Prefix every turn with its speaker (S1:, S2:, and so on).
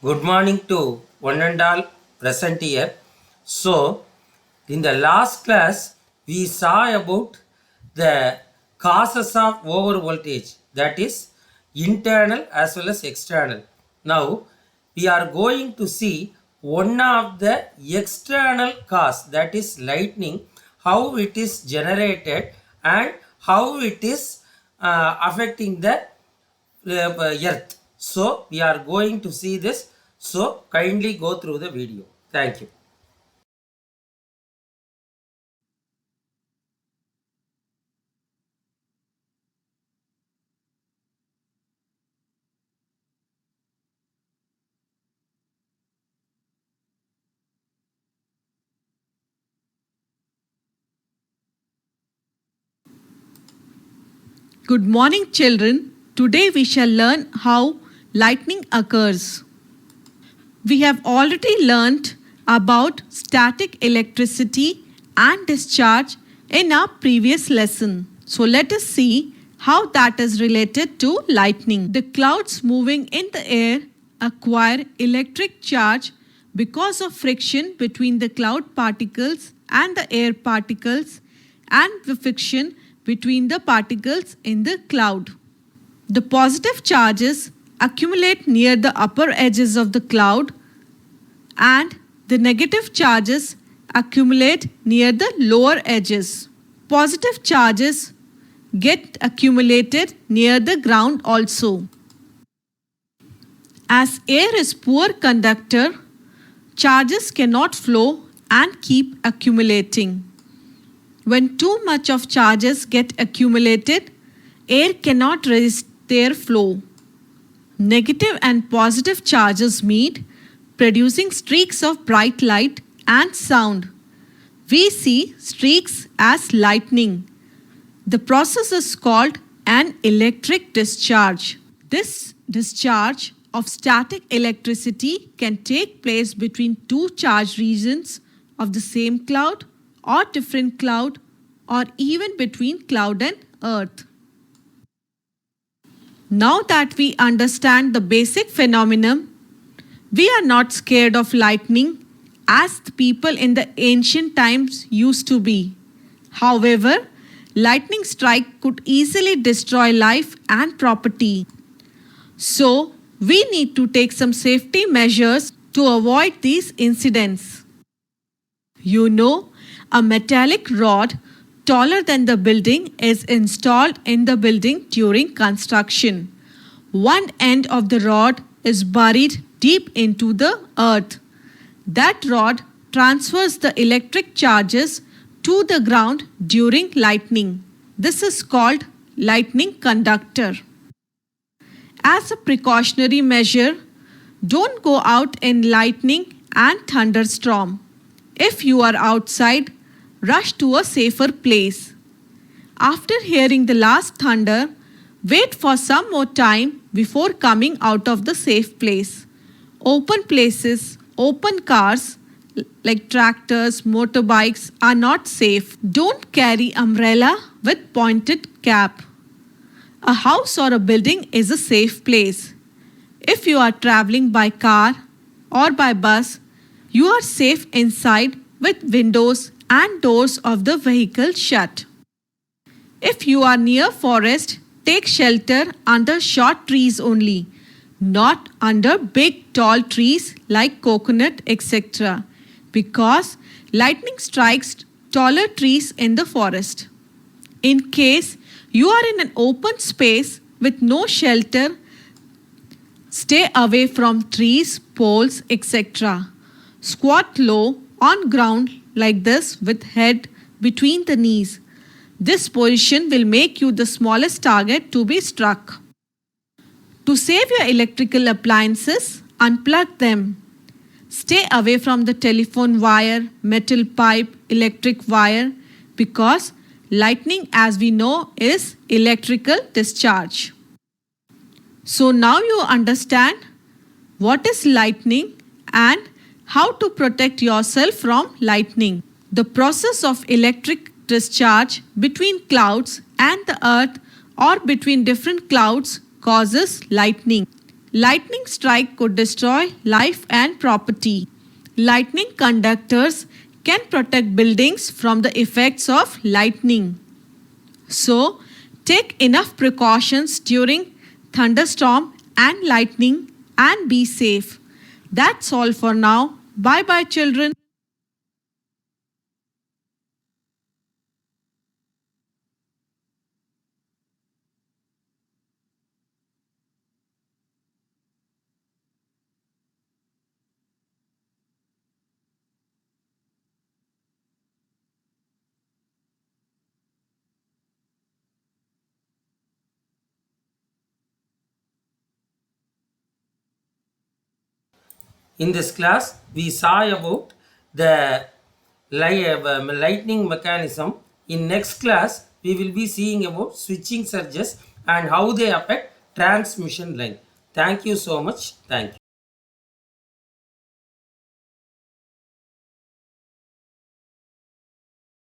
S1: Good morning to one and all present here. So, in the last class, we saw about the causes of over voltage, that is internal as well as external. Now, we are going to see one of the external cause, that is lightning, how it is generated and how it is affecting the earth. So we are going to see this. So kindly go through the video. Thank you.
S2: Good morning, children. Today we shall learn how lightning occurs. We have already learnt about static electricity and discharge in our previous lesson. So let us see how that is related to lightning. The clouds moving in the air acquire electric charge because of friction between the cloud particles and the air particles and the friction between the particles in the cloud. The positive charges accumulate near the upper edges of the cloud and the negative charges accumulate near the lower edges. Positive charges get accumulated near the ground also. As air is poor conductor, charges cannot flow and keep accumulating. When too much of charges get accumulated, air cannot resist their flow. Negative and positive charges meet, producing streaks of bright light and sound. We see streaks as lightning. The process is called an electric discharge. This discharge of static electricity can take place between two charged regions of the same cloud or different cloud, or even between cloud and earth. Now that we understand the basic phenomenon, we are not scared of lightning as the people in the ancient times used to be. However, lightning strike could easily destroy life and property. So, we need to take some safety measures to avoid these incidents. You know, a metallic rod taller than the building is installed in the building during construction. One end of the rod is buried deep into the earth. That rod transfers the electric charges to the ground during lightning. This is called lightning conductor. As a precautionary measure, don't go out in lightning and thunderstorm. If you are outside, rush to a safer place. After hearing the last thunder, wait for some more time before coming out of the safe place. Open places, open cars like tractors, motorbikes are not safe. Don't carry umbrella with pointed cap. A house or a building is a safe place. If you are traveling by car or by bus, you are safe inside with windows and doors of the vehicle shut. If you are near forest, take shelter under short trees only, not under big tall trees like coconut etc. because lightning strikes taller trees in the forest. In case you are in an open space with no shelter, stay away from trees, poles etc. Squat low on ground like this with head between the knees. This position will make you the smallest target to be struck. To save your electrical appliances, unplug them. Stay away from the telephone wire, metal pipe, electric wire because lightning, as we know, is electrical discharge. So now you understand what is lightning and how to protect yourself from lightning. The process of electric discharge between clouds and the earth or between different clouds causes lightning. Lightning strike could destroy life and property. Lightning conductors can protect buildings from the effects of lightning. So, take enough precautions during thunderstorm and lightning and be safe. That's all for now. Bye bye, children.
S1: In this class, we saw about the lightning mechanism. In next class, we will be seeing about switching surges and how they affect transmission line. Thank you so much. Thank you.